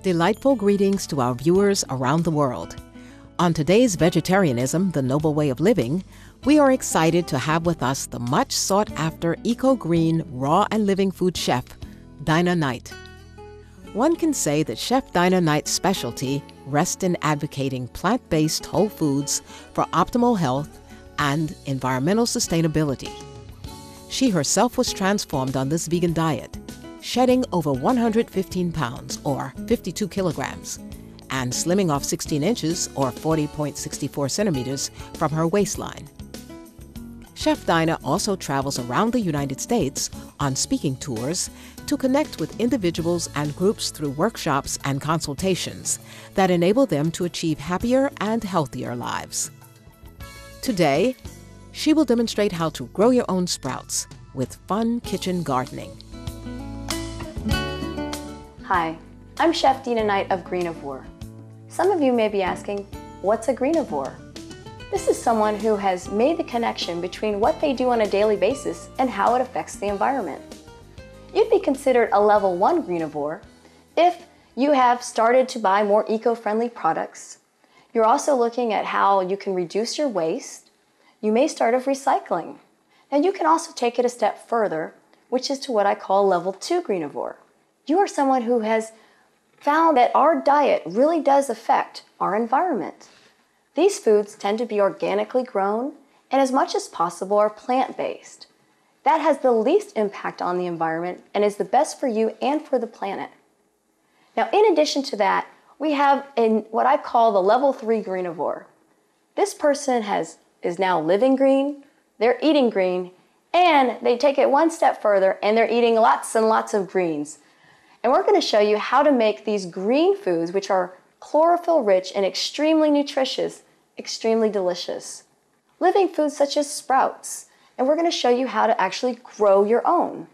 Delightful greetings to our viewers around the world. On today's Vegetarianism, the Noble Way of Living, we are excited to have with us the much sought-after eco-green raw and living food chef, Dina Knight. One can say that Chef Dina Knight's specialty rests in advocating plant-based whole foods for optimal health and environmental sustainability. She herself was transformed on this vegan diet, shedding over 115 pounds or 52 kilograms, and slimming off 16 inches or 40.64 centimeters from her waistline. Chef Dina also travels around the United States on speaking tours to connect with individuals and groups through workshops and consultations that enable them to achieve happier and healthier lives. Today, she will demonstrate how to grow your own sprouts with fun kitchen gardening. Hi, I'm Chef Dina Knight of Greenivore. Some of you may be asking, what's a greenivore? This is someone who has made the connection between what they do on a daily basis and how it affects the environment. You'd be considered a level 1 greenivore if you have started to buy more eco-friendly products. You're also looking at how you can reduce your waste. You may start off recycling. Now you can also take it a step further, which is to what I call level 2 greenivore. You are someone who has found that our diet really does affect our environment. These foods tend to be organically grown and as much as possible are plant-based. That has the least impact on the environment and is the best for you and for the planet. Now, in addition to that, we have what I call the level 3 greenivore. This person is now living green, they're eating green, and they take it one step further and they're eating lots and lots of greens. And we're going to show you how to make these green foods, which are chlorophyll rich and extremely nutritious, extremely delicious. Living foods such as sprouts. And we're going to show you how to actually grow your own.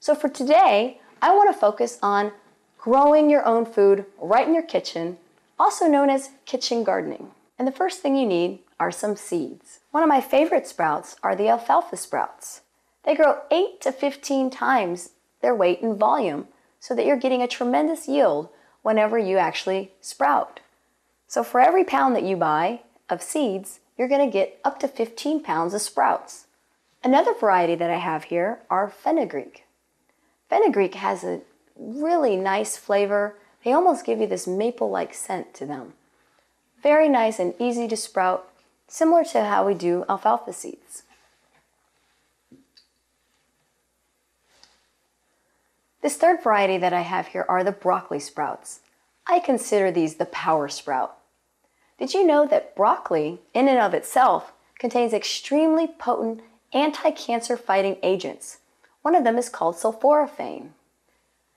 So for today, I want to focus on growing your own food right in your kitchen, also known as kitchen gardening. And the first thing you need are some seeds. One of my favorite sprouts are the alfalfa sprouts. They grow 8 to 15 times their weight in volume, so that you're getting a tremendous yield whenever you actually sprout. So for every pound that you buy of seeds, you're going to get up to 15 pounds of sprouts. Another variety that I have here are Fenugreek. Fenugreek has a really nice flavor. They almost give you this maple-like scent to them. Very nice and easy to sprout, similar to how we do alfalfa seeds. This third variety that I have here are the broccoli sprouts. I consider these the power sprout. Did you know that broccoli, in and of itself, contains extremely potent anti-cancer fighting agents? One of them is called sulforaphane.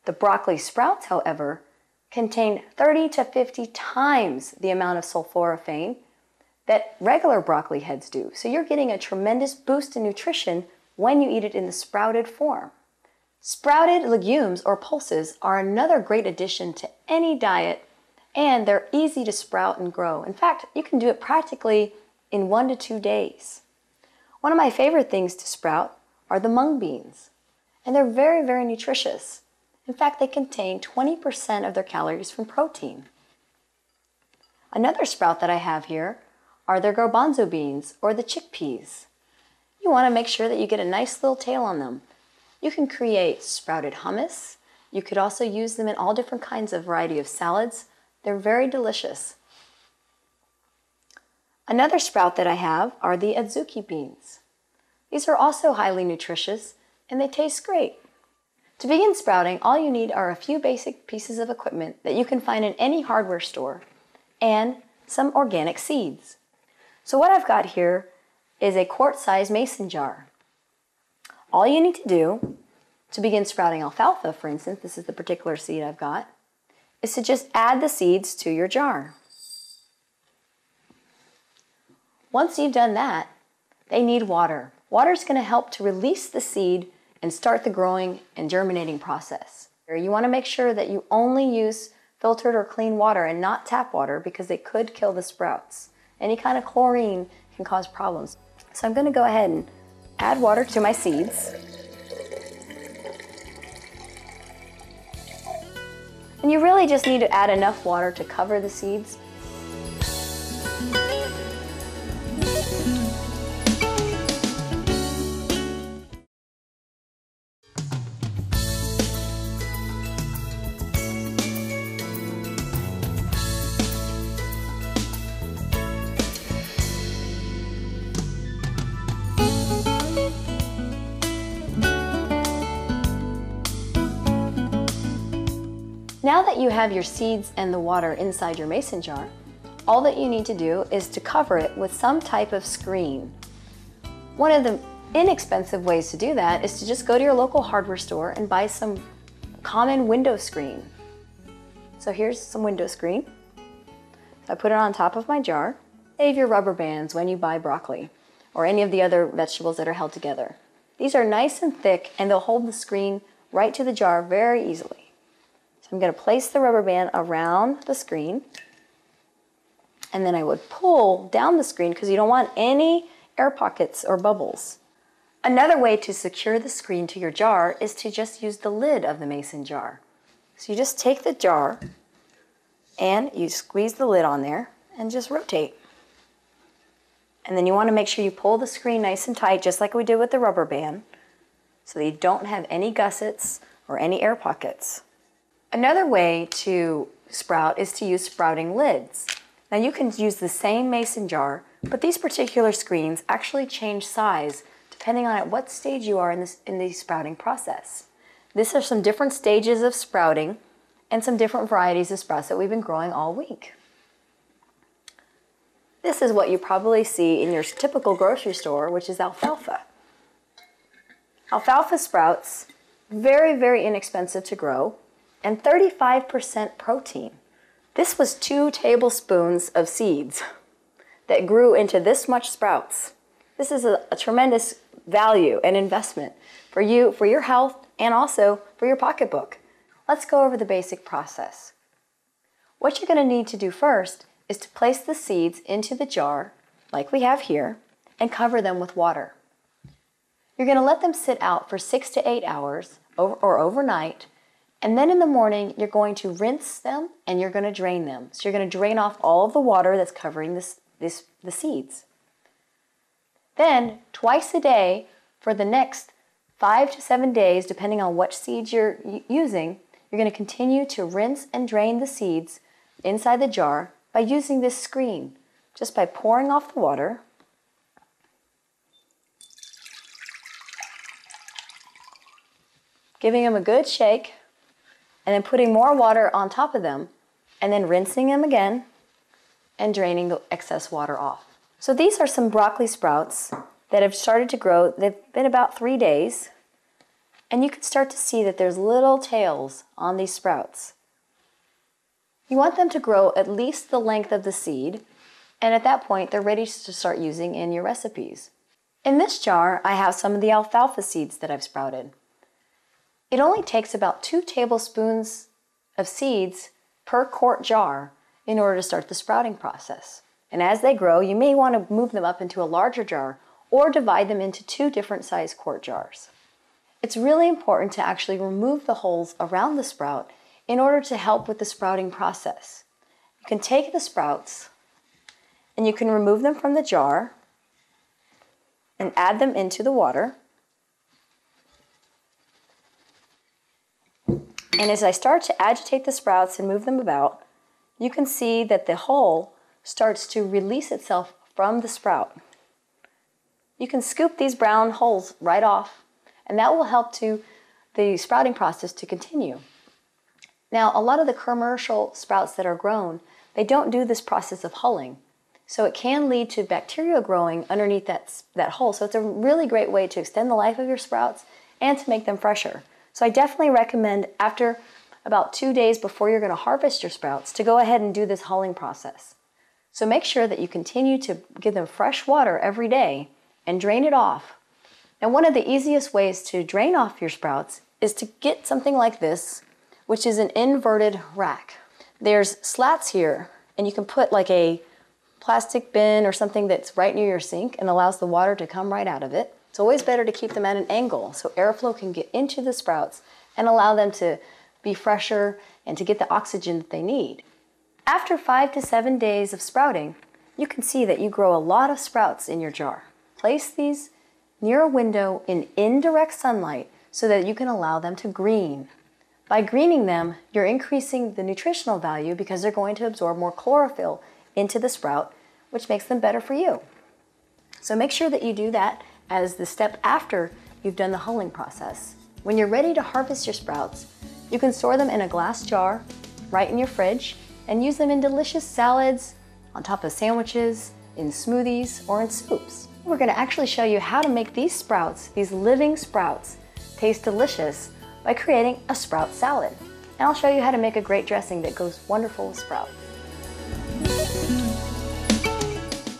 The broccoli sprouts, however, contain 30 to 50 times the amount of sulforaphane that regular broccoli heads do. So you're getting a tremendous boost in nutrition when you eat it in the sprouted form. Sprouted legumes or pulses are another great addition to any diet, and they're easy to sprout and grow. In fact, you can do it practically in 1 to 2 days. One of my favorite things to sprout are the mung beans, and they're very, very nutritious. In fact, they contain 20% of their calories from protein. Another sprout that I have here are the garbanzo beans or the chickpeas. You want to make sure that you get a nice little tail on them. You can create sprouted hummus. You could also use them in all different kinds of variety of salads. They're very delicious. Another sprout that I have are the Adzuki beans. These are also highly nutritious and they taste great. To begin sprouting, all you need are a few basic pieces of equipment that you can find in any hardware store and some organic seeds. So what I've got here is a quart-sized mason jar. All you need to do to begin sprouting alfalfa, for instance, this is the particular seed I've got, is to just add the seeds to your jar. Once you've done that, they need water. Water is going to help to release the seed and start the growing and germinating process. You want to make sure that you only use filtered or clean water and not tap water because they could kill the sprouts. Any kind of chlorine can cause problems. So I'm going to go ahead and add water to my seeds. And you really just need to add enough water to cover the seeds. Now that you have your seeds and the water inside your mason jar, all that you need to do is to cover it with some type of screen. One of the inexpensive ways to do that is to just go to your local hardware store and buy some common window screen. So here's some window screen. So I put it on top of my jar. Save your rubber bands when you buy broccoli or any of the other vegetables that are held together. These are nice and thick and they'll hold the screen right to the jar very easily. So I'm going to place the rubber band around the screen, and then I would pull down the screen because you don't want any air pockets or bubbles. Another way to secure the screen to your jar is to just use the lid of the mason jar. So you just take the jar and you squeeze the lid on there and just rotate. And then you want to make sure you pull the screen nice and tight just like we did with the rubber band so that you don't have any gussets or any air pockets. Another way to sprout is to use sprouting lids. Now you can use the same mason jar, but these particular screens actually change size depending on at what stage you are in the sprouting process. These are some different stages of sprouting and some different varieties of sprouts that we've been growing all week. This is what you probably see in your typical grocery store, which is alfalfa. Alfalfa sprouts, very, very inexpensive to grow, and 35% protein. This was 2 tablespoons of seeds that grew into this much sprouts. This is a tremendous value and investment for you, for your health, and also for your pocketbook. Let's go over the basic process. What you're going to need to do first is to place the seeds into the jar, like we have here, and cover them with water. You're going to let them sit out for 6 to 8 hours or overnight. And then in the morning, you're going to rinse them and you're going to drain them. So you're going to drain off all of the water that's covering the seeds. Then, twice a day for the next 5 to 7 days, depending on what seeds you're using, you're going to continue to rinse and drain the seeds inside the jar by using this screen, just by pouring off the water. Giving them a good shake. And then putting more water on top of them, and then rinsing them again, and draining the excess water off. So these are some broccoli sprouts that have started to grow. They've been about 3 days, and you can start to see that there's little tails on these sprouts. You want them to grow at least the length of the seed, and at that point, they're ready to start using in your recipes. In this jar, I have some of the alfalfa seeds that I've sprouted. It only takes about 2 tablespoons of seeds per quart jar in order to start the sprouting process. And as they grow, you may want to move them up into a larger jar or divide them into 2 different size quart jars. It's really important to actually remove the holes around the sprout in order to help with the sprouting process. You can take the sprouts and you can remove them from the jar and add them into the water. And as I start to agitate the sprouts and move them about, you can see that the hull starts to release itself from the sprout. You can scoop these brown hulls right off, and that will help to the sprouting process to continue. Now, a lot of the commercial sprouts that are grown, they don't do this process of hulling. So it can lead to bacteria growing underneath that hull. So it's a really great way to extend the life of your sprouts and to make them fresher. So I definitely recommend after about 2 days before you're going to harvest your sprouts to go ahead and do this hulling process. So make sure that you continue to give them fresh water every day and drain it off. Now, one of the easiest ways to drain off your sprouts is to get something like this, which is an inverted rack. There's slats here, and you can put like a plastic bin or something that's right near your sink and allows the water to come right out of it. It's always better to keep them at an angle so airflow can get into the sprouts and allow them to be fresher, and to get the oxygen that they need. After 5 to 7 days of sprouting, you can see that you grow a lot of sprouts in your jar. Place these near a window in indirect sunlight so that you can allow them to green. By greening them, you're increasing the nutritional value because they're going to absorb more chlorophyll into the sprout, which makes them better for you. So make sure that you do that as the step after you've done the hulling process. When you're ready to harvest your sprouts, you can store them in a glass jar right in your fridge and use them in delicious salads, on top of sandwiches, in smoothies, or in soups. We're going to actually show you how to make these sprouts, these living sprouts, taste delicious by creating a sprout salad. And I'll show you how to make a great dressing that goes wonderful with sprouts.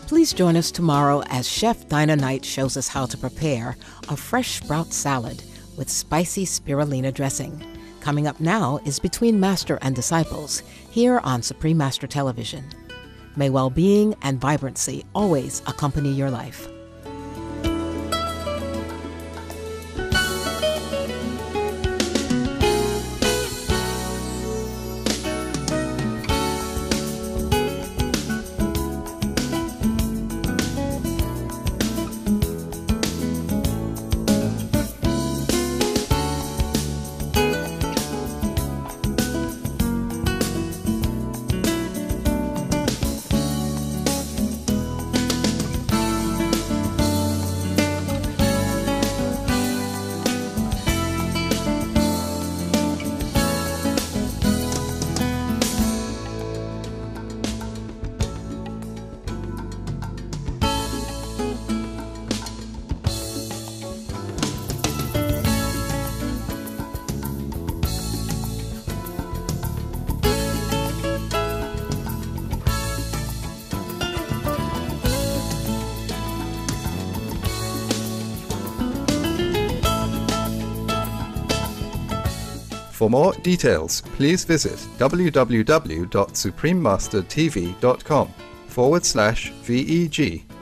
Please join us tomorrow as Chef Dina Knight shows us how to prepare a fresh sprout salad with spicy spirulina dressing. Coming up now is Between Master and Disciples, here on Supreme Master Television. May well-being and vibrancy always accompany your life. For more details, please visit www.suprememastertv.com/VEG